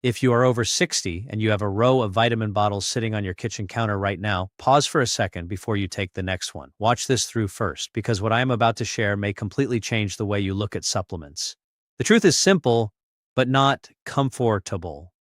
If you are over 60 and you have a row of vitamin bottles sitting on your kitchen counter right now, pause for a second before you take the next one. Watch this through first, because what I am about to share may completely change the way you look at supplements. The truth is simple, but not comfortable.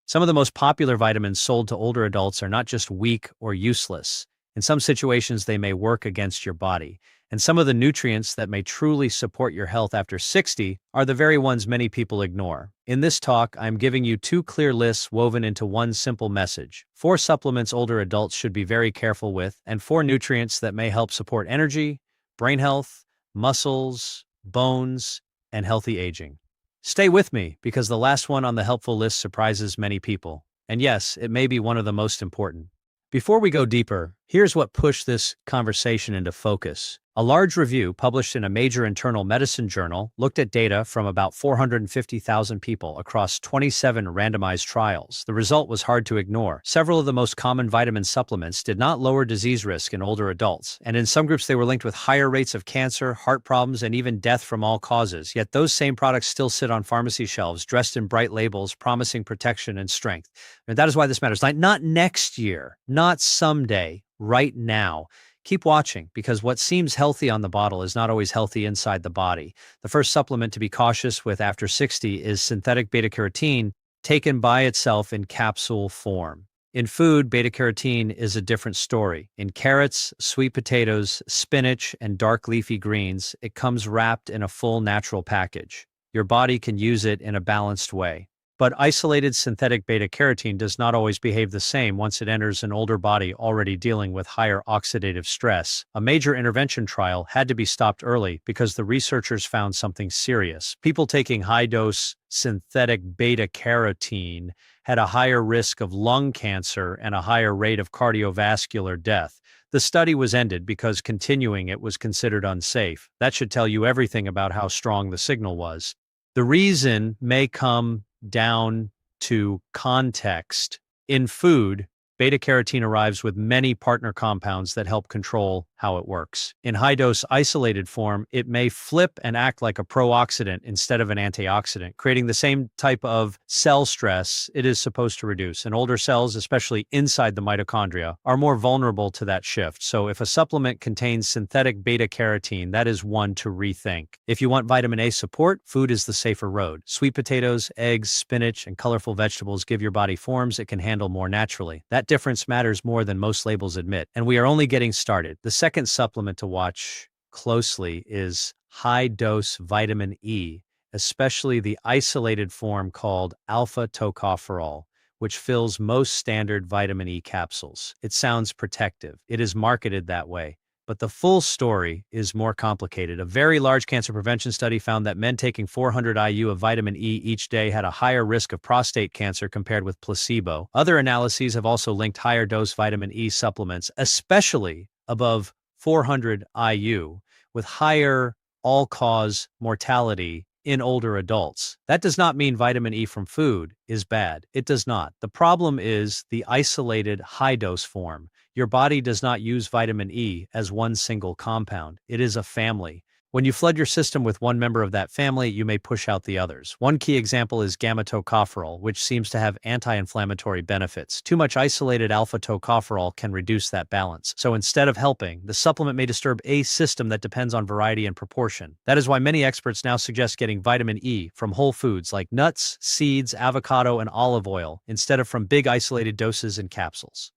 Some of the most popular vitamins sold to older adults are not just weak or useless. In some situations, they may work against your body. And some of the nutrients that may truly support your health after 60 are the very ones many people ignore. In this talk, I'm giving you two clear lists woven into one simple message. 4 supplements older adults should be very careful with, and 4 nutrients that may help support energy, brain health, muscles, bones, and healthy aging. Stay with me, because the last one on the helpful list surprises many people. And yes, it may be one of the most important. Before we go deeper, here's what pushed this conversation into focus. A large review published in a major internal medicine journal looked at data from about 450,000 people across 27 randomized trials. The result was hard to ignore. Several of the most common vitamin supplements did not lower disease risk in older adults, and in some groups they were linked with higher rates of cancer, heart problems, and even death from all causes. Yet those same products still sit on pharmacy shelves, dressed in bright labels, promising protection and strength. And that is why this matters. Not next year, not someday, right now. Keep watching, because what seems healthy on the bottle is not always healthy inside the body. The first supplement to be cautious with after 60 is synthetic beta-carotene, taken by itself in capsule form. In food, beta-carotene is a different story. In carrots, sweet potatoes, spinach, and dark leafy greens, it comes wrapped in a full natural package. Your body can use it in a balanced way. But isolated synthetic beta-carotene does not always behave the same once it enters an older body already dealing with higher oxidative stress. A major intervention trial had to be stopped early because the researchers found something serious. People taking high-dose synthetic beta-carotene had a higher risk of lung cancer and a higher rate of cardiovascular death. The study was ended because continuing it was considered unsafe. That should tell you everything about how strong the signal was. The reason may come down to context. In food, beta-carotene arrives with many partner compounds that help control how it works. In high-dose isolated form, it may flip and act like a pro-oxidant instead of an antioxidant, creating the same type of cell stress it is supposed to reduce. And older cells, especially inside the mitochondria, are more vulnerable to that shift. So if a supplement contains synthetic beta-carotene, that is one to rethink. If you want vitamin A support, food is the safer road. Sweet potatoes, eggs, spinach, and colorful vegetables give your body forms it can handle more naturally. That difference matters more than most labels admit, and we are only getting started. The second supplement to watch closely is high-dose vitamin E, especially the isolated form called alpha tocopherol, which fills most standard vitamin E capsules. It sounds protective. It is marketed that way. But the full story is more complicated. A very large cancer prevention study found that men taking 400 IU of vitamin E each day had a higher risk of prostate cancer compared with placebo. Other analyses have also linked higher dose vitamin E supplements, especially above 400 IU, with higher all-cause mortality in older adults. That does not mean vitamin E from food is bad. It does not. The problem is the isolated high-dose form. Your body does not use vitamin E as one single compound. It is a family. When you flood your system with one member of that family, you may push out the others. One key example is gamma-tocopherol, which seems to have anti-inflammatory benefits. Too much isolated alpha-tocopherol can reduce that balance. So instead of helping, the supplement may disturb a system that depends on variety and proportion. That is why many experts now suggest getting vitamin E from whole foods like nuts, seeds, avocado, and olive oil, instead of from big isolated doses in capsules.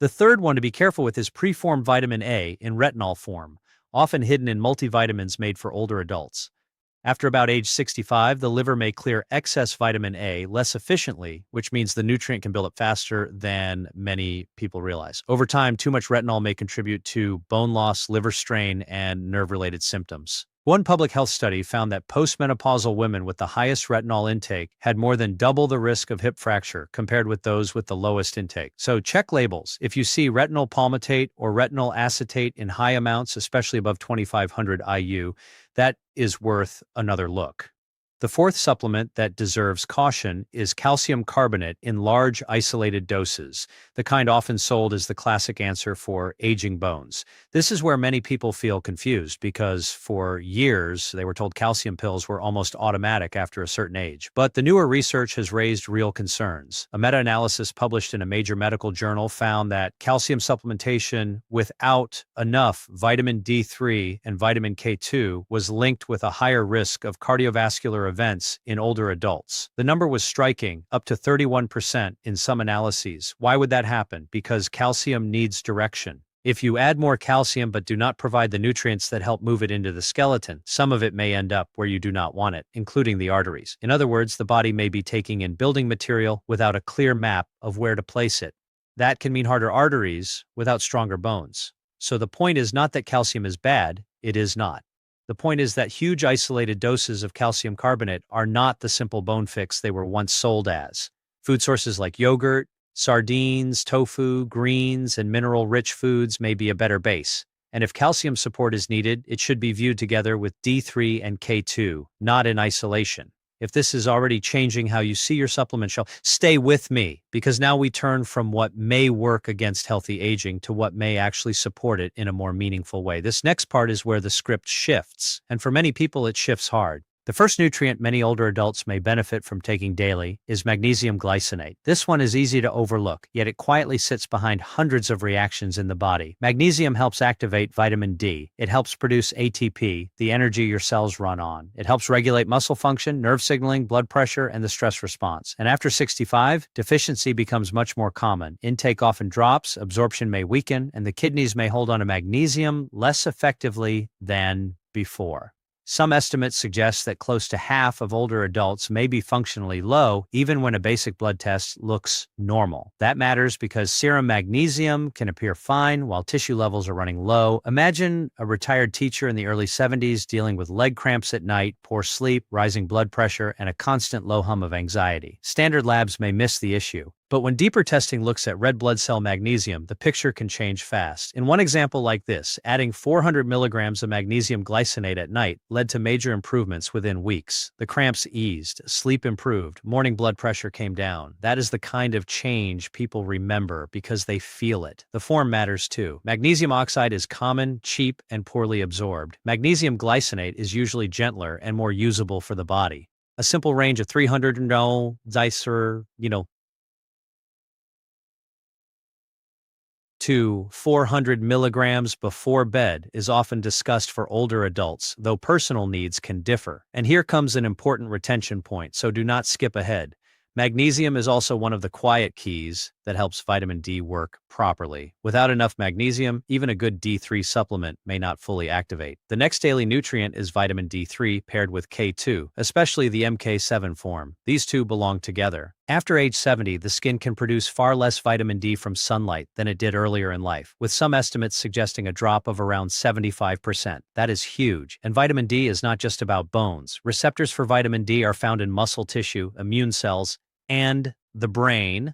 The third one to be careful with is preformed vitamin A in retinol form, often hidden in multivitamins made for older adults. After about age 65, the liver may clear excess vitamin A less efficiently, which means the nutrient can build up faster than many people realize. Over time, too much retinol may contribute to bone loss, liver strain, and nerve-related symptoms. One public health study found that postmenopausal women with the highest retinol intake had more than double the risk of hip fracture compared with those with the lowest intake. So check labels. If you see retinol palmitate or retinol acetate in high amounts, especially above 2,500 IU, that is worth another look. The fourth supplement that deserves caution is calcium carbonate in large isolated doses, the kind often sold as the classic answer for aging bones. This is where many people feel confused because for years they were told calcium pills were almost automatic after a certain age. But the newer research has raised real concerns. A meta-analysis published in a major medical journal found that calcium supplementation without enough vitamin D3 and vitamin K2 was linked with a higher risk of cardiovascular events in older adults. The number was striking, up to 31% in some analyses. Why would that happen? Because calcium needs direction. If you add more calcium but do not provide the nutrients that help move it into the skeleton, some of it may end up where you do not want it, including the arteries. In other words, the body may be taking in building material without a clear map of where to place it. That can mean harder arteries without stronger bones. So the point is not that calcium is bad, it is not. The point is that huge isolated doses of calcium carbonate are not the simple bone fix they were once sold as. Food sources like yogurt, sardines, tofu, greens, and mineral-rich foods may be a better base. And if calcium support is needed, it should be viewed together with D3 and K2, not in isolation. If this is already changing how you see your supplement shelf, stay with me, because now we turn from what may work against healthy aging to what may actually support it in a more meaningful way. This next part is where the script shifts, and for many people it shifts hard. The first nutrient many older adults may benefit from taking daily is magnesium glycinate. This one is easy to overlook, yet it quietly sits behind hundreds of reactions in the body. Magnesium helps activate vitamin D. It helps produce ATP, the energy your cells run on. It helps regulate muscle function, nerve signaling, blood pressure, and the stress response. And after 65, deficiency becomes much more common. Intake often drops, absorption may weaken, and the kidneys may hold on to magnesium less effectively than before. Some estimates suggest that close to half of older adults may be functionally low, even when a basic blood test looks normal. That matters because serum magnesium can appear fine while tissue levels are running low. Imagine a retired teacher in the early 70s dealing with leg cramps at night, poor sleep, rising blood pressure, and a constant low hum of anxiety. Standard labs may miss the issue. But when deeper testing looks at red blood cell magnesium, the picture can change fast. In one example like this, adding 400 milligrams of magnesium glycinate at night led to major improvements within weeks. The cramps eased, sleep improved, morning blood pressure came down. That is the kind of change people remember because they feel it. The form matters too. Magnesium oxide is common, cheap, and poorly absorbed. Magnesium glycinate is usually gentler and more usable for the body. A simple range of 300 to 400 milligrams before bed is often discussed for older adults, though personal needs can differ. And here comes an important retention point, so do not skip ahead. Magnesium is also one of the quiet keys that helps vitamin D work properly. Without enough magnesium, even a good D3 supplement may not fully activate. The next daily nutrient is vitamin D3 paired with K2, especially the MK7 form. These two belong together. After age 70, the skin can produce far less vitamin D from sunlight than it did earlier in life, with some estimates suggesting a drop of around 75%. That is huge. And vitamin D is not just about bones. Receptors for vitamin D are found in muscle tissue, immune cells, and the brain.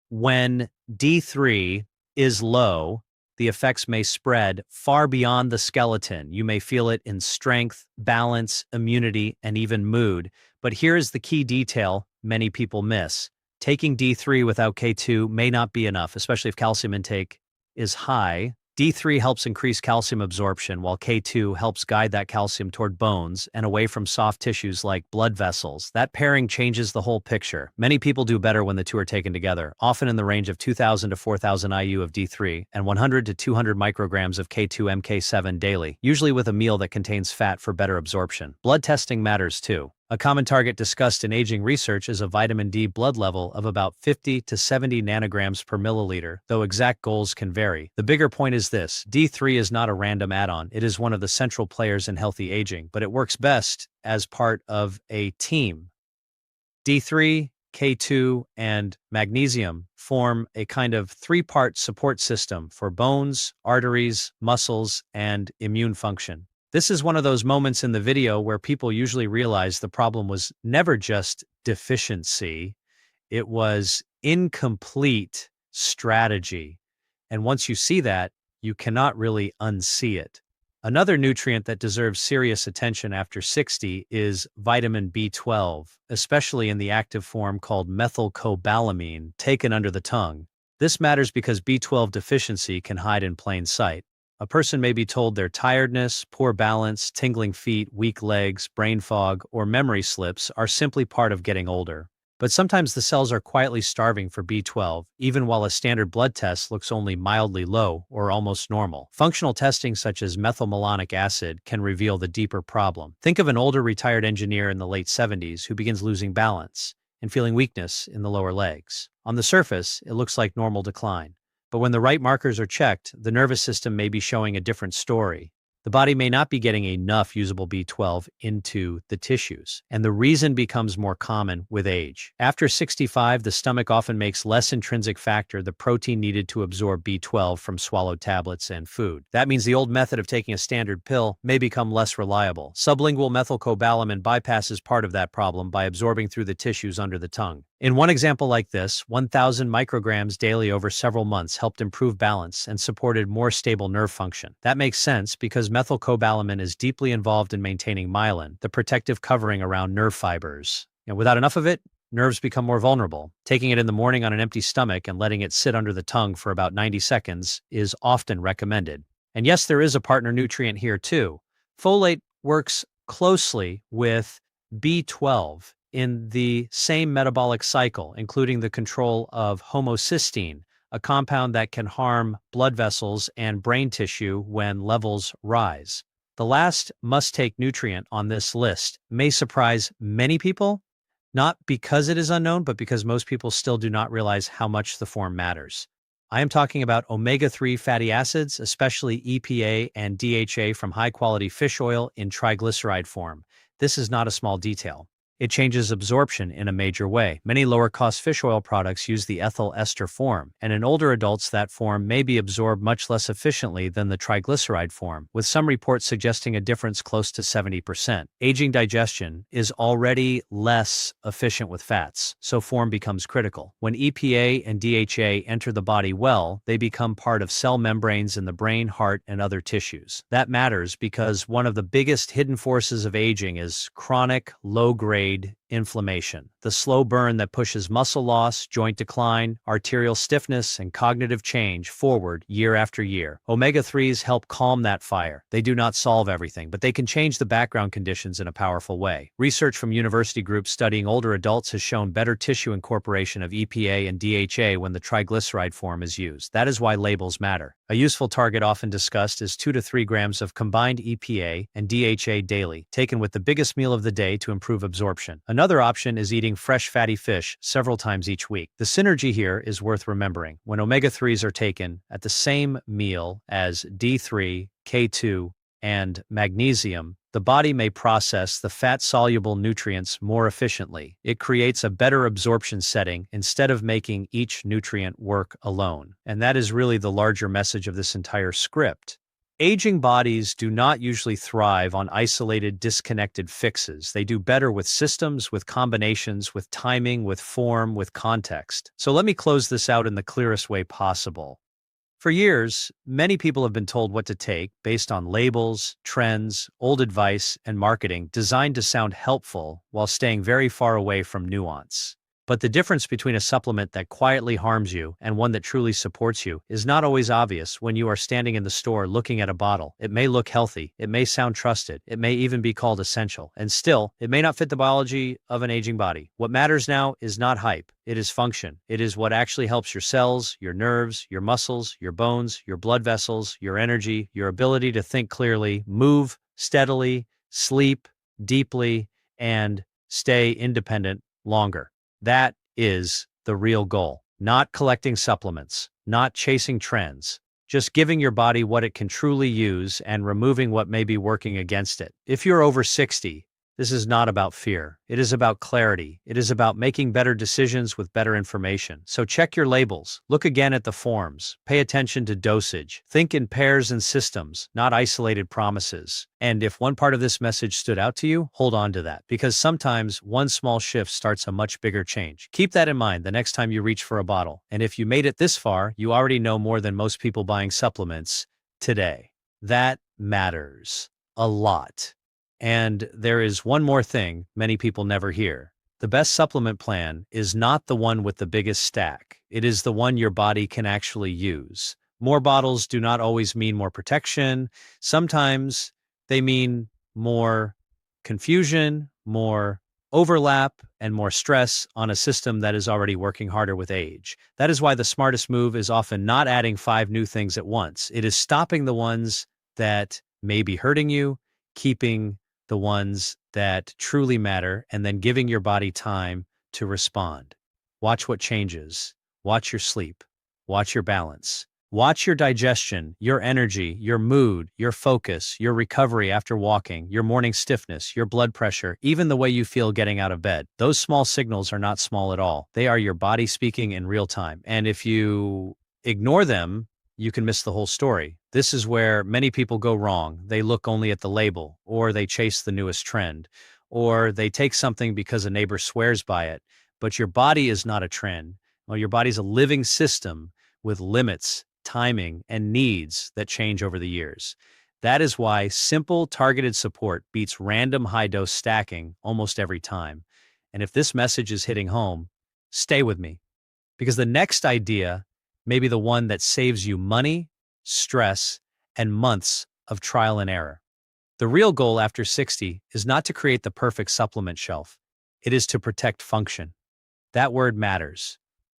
When D3 is low, the effects may spread far beyond the skeleton. You may feel it in strength, balance, immunity, and even mood. But here is the key detail many people miss. Taking D3 without K2 may not be enough, especially if calcium intake is high. D3 helps increase calcium absorption, while K2 helps guide that calcium toward bones and away from soft tissues like blood vessels. That pairing changes the whole picture. Many people do better when the two are taken together, often in the range of 2,000 to 4,000 IU of D3 and 100 to 200 micrograms of K2 MK7 daily, usually with a meal that contains fat for better absorption. Blood testing matters too. A common target discussed in aging research is a vitamin D blood level of about 50 to 70 nanograms per milliliter, though exact goals can vary. The bigger point is this: D3 is not a random add-on. It is one of the central players in healthy aging, but it works best as part of a team. D3, K2, and magnesium form a kind of three-part support system for bones, arteries, muscles, and immune function. This is one of those moments in the video where people usually realize the problem was never just deficiency, it was incomplete strategy. And once you see that, you cannot really unsee it. Another nutrient that deserves serious attention after 60 is vitamin B12, especially in the active form called methylcobalamin, taken under the tongue. This matters because B12 deficiency can hide in plain sight. A person may be told their tiredness, poor balance, tingling feet, weak legs, brain fog, or memory slips are simply part of getting older. But sometimes the cells are quietly starving for B12, even while a standard blood test looks only mildly low or almost normal. Functional testing such as methylmalonic acid can reveal the deeper problem. Think of an older retired engineer in the late 70s who begins losing balance and feeling weakness in the lower legs. On the surface, it looks like normal decline. But when the right markers are checked, the nervous system may be showing a different story. The body may not be getting enough usable B12 into the tissues, and the reason becomes more common with age. After 65, the stomach often makes less intrinsic factor the protein needed to absorb B12 from swallowed tablets and food. That means the old method of taking a standard pill may become less reliable. Sublingual methylcobalamin bypasses part of that problem by absorbing through the tissues under the tongue. In one example like this, 1,000 micrograms daily over several months helped improve balance and supported more stable nerve function. That makes sense because methylcobalamin is deeply involved in maintaining myelin, the protective covering around nerve fibers. Without enough of it, nerves become more vulnerable. Taking it in the morning on an empty stomach and letting it sit under the tongue for about 90 seconds is often recommended. And yes, there is a partner nutrient here too. Folate works closely with B12 in the same metabolic cycle, including the control of homocysteine, a compound that can harm blood vessels and brain tissue when levels rise. The last must-take nutrient on this list may surprise many people, not because it is unknown, but because most people still do not realize how much the form matters. I am talking about omega-3 fatty acids, especially EPA and DHA from high-quality fish oil in triglyceride form. This is not a small detail. It changes absorption in a major way. Many lower-cost fish oil products use the ethyl ester form, and in older adults that form may be absorbed much less efficiently than the triglyceride form, with some reports suggesting a difference close to 70%. Aging digestion is already less efficient with fats, so form becomes critical. When EPA and DHA enter the body well, they become part of cell membranes in the brain, heart, and other tissues. That matters because one of the biggest hidden forces of aging is chronic, low-grade inflammation, the slow burn that pushes muscle loss, joint decline, arterial stiffness, and cognitive change forward year after year. Omega-3s help calm that fire. They do not solve everything, but they can change the background conditions in a powerful way. Research from university groups studying older adults has shown better tissue incorporation of EPA and DHA when the triglyceride form is used. That is why labels matter. A useful target often discussed is 2 to 3 grams of combined EPA and DHA daily, taken with the biggest meal of the day to improve absorption. Another option is eating fresh fatty fish several times each week. The synergy here is worth remembering. When omega-3s are taken at the same meal as D3, K2, and magnesium, the body may process the fat-soluble nutrients more efficiently. It creates a better absorption setting instead of making each nutrient work alone. And that is really the larger message of this entire script. Aging bodies do not usually thrive on isolated, disconnected fixes. They do better with systems, with combinations, with timing, with form, with context. So let me close this out in the clearest way possible. For years, many people have been told what to take based on labels, trends, old advice, and marketing designed to sound helpful while staying very far away from nuance. But the difference between a supplement that quietly harms you and one that truly supports you is not always obvious when you are standing in the store looking at a bottle. It may look healthy, it may sound trusted, it may even be called essential, and still, it may not fit the biology of an aging body. What matters now is not hype, it is function. It is what actually helps your cells, your nerves, your muscles, your bones, your blood vessels, your energy, your ability to think clearly, move steadily, sleep deeply, and stay independent longer. That is the real goal. Not collecting supplements, not chasing trends, just giving your body what it can truly use and removing what may be working against it. If you're over 60, this is not about fear. It is about clarity. It is about making better decisions with better information. So check your labels. Look again at the forms. Pay attention to dosage. Think in pairs and systems, not isolated promises. And if one part of this message stood out to you, hold on to that, because sometimes one small shift starts a much bigger change. Keep that in mind the next time you reach for a bottle. And if you made it this far, you already know more than most people buying supplements today. That matters a lot. And there is one more thing many people never hear. The best supplement plan is not the one with the biggest stack. It is the one your body can actually use. More bottles do not always mean more protection. Sometimes they mean more confusion, more overlap, and more stress on a system that is already working harder with age. That is why the smartest move is often not adding 5 new things at once. It is stopping the ones that may be hurting you, keeping the ones that truly matter, and then giving your body time to respond. Watch what changes. Watch your sleep. Watch your balance. Watch your digestion, your energy, your mood, your focus, your recovery after walking, your morning stiffness, your blood pressure, even the way you feel getting out of bed. Those small signals are not small at all. They are your body speaking in real time. And if you ignore them, you can miss the whole story. This is where many people go wrong. They look only at the label, or they chase the newest trend, or they take something because a neighbor swears by it. But your body is not a trend. Well, your body's a living system with limits, timing, and needs that change over the years. That is why simple, targeted support beats random high-dose stacking almost every time. And if this message is hitting home, stay with me, because the next idea may be the one that saves you money, stress, and months of trial and error. The real goal after 60 is not to create the perfect supplement shelf. It is to protect function. That word matters.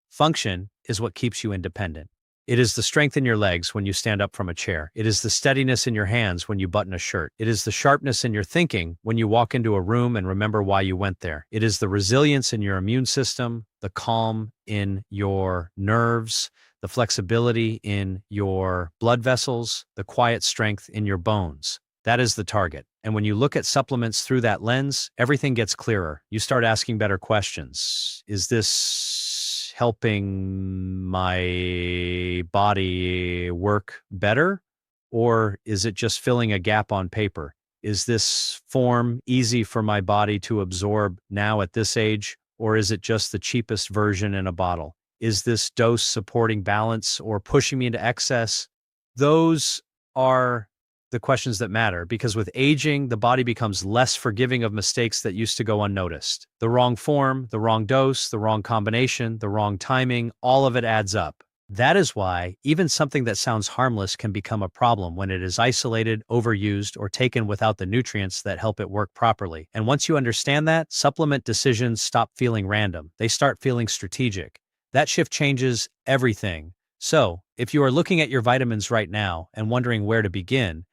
Function is what keeps you independent. It is the strength in your legs when you stand up from a chair. It is the steadiness in your hands when you button a shirt. It is the sharpness in your thinking when you walk into a room and remember why you went there. It is the resilience in your immune system, the calm in your nerves, the flexibility in your blood vessels, the quiet strength in your bones. That is the target. And when you look at supplements through that lens, everything gets clearer. You start asking better questions. Is this helping my body work better? Or is it just filling a gap on paper? Is this form easy for my body to absorb now at this age? Or is it just the cheapest version in a bottle? Is this dose supporting balance or pushing me into excess? Those are the questions that matter, because with aging, the body becomes less forgiving of mistakes that used to go unnoticed. The wrong form, the wrong dose, the wrong combination, the wrong timing, all of it adds up. That is why even something that sounds harmless can become a problem when it is isolated, overused, or taken without the nutrients that help it work properly. And once you understand that, supplement decisions stop feeling random. They start feeling strategic. That shift changes everything. So, if you are looking at your vitamins right now and wondering where to begin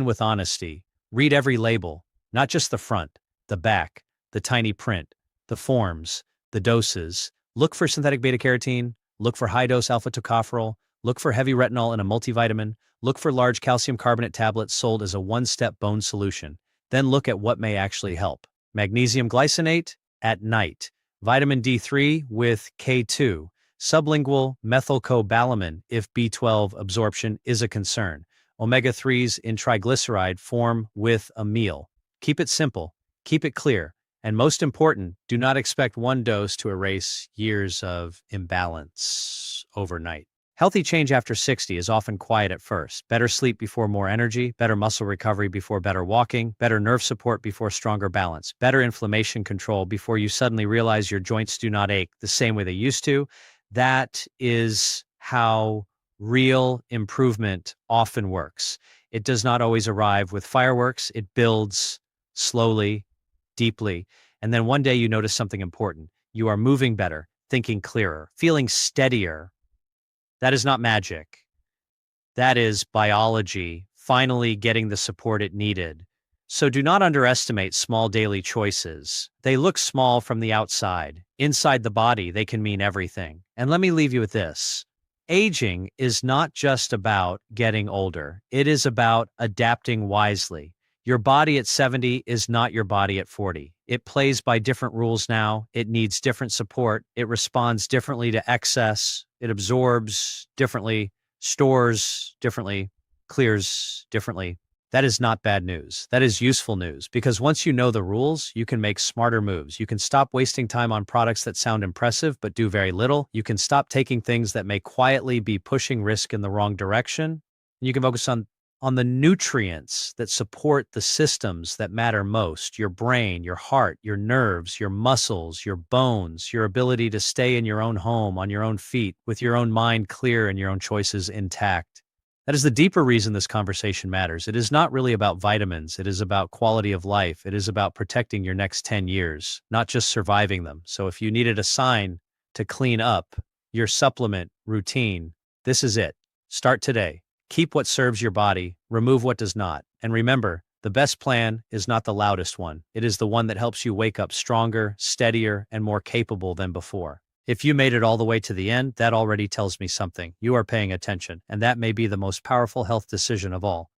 with honesty. Read every label, not just the front, the back, the tiny print, the forms, the doses. Look for synthetic beta-carotene, look for high-dose alpha-tocopherol, look for heavy retinol in a multivitamin, look for large calcium carbonate tablets sold as a one-step bone solution. Then look at what may actually help. Magnesium glycinate at night, vitamin D3 with K2, sublingual methylcobalamin if B12 absorption is a concern. Omega-3s in triglyceride form with a meal. Keep it simple, keep it clear, and most important, do not expect one dose to erase years of imbalance overnight. Healthy change after 60 is often quiet at first. Better sleep before more energy, better muscle recovery before better walking, better nerve support before stronger balance, better inflammation control before you suddenly realize your joints do not ache the same way they used to. That is how real improvement often works. It does not always arrive with fireworks. It builds slowly, deeply, and then one day you notice something important. You are moving better, thinking clearer, feeling steadier. That is not magic. That is biology finally getting the support it needed. So do not underestimate small daily choices. They look small from the outside. Inside the body, they can mean everything. And let me leave you with this. Aging is not just about getting older. It is about adapting wisely. Your body at 70 is not your body at 40. It plays by different rules now. It needs different support. It responds differently to excess. It absorbs differently, stores differently, clears differently. That is not bad news. That is useful news, because once you know the rules, you can make smarter moves. You can stop wasting time on products that sound impressive but do very little. You can stop taking things that may quietly be pushing risk in the wrong direction. You can focus on on the nutrients that support the systems that matter most: your brain, your heart, your nerves, your muscles, your bones, your ability to stay in your own home, on your own feet, with your own mind clear and your own choices intact. That is the deeper reason this conversation matters. It is not really about vitamins. It is about quality of life. It is about protecting your next 10 years, not just surviving them. So if you needed a sign to clean up your supplement routine, this is it. Start today. Keep what serves your body, remove what does not. And remember, the best plan is not the loudest one. It is the one that helps you wake up stronger, steadier, and more capable than before. If you made it all the way to the end, that already tells me something. You are paying attention, and that may be the most powerful health decision of all.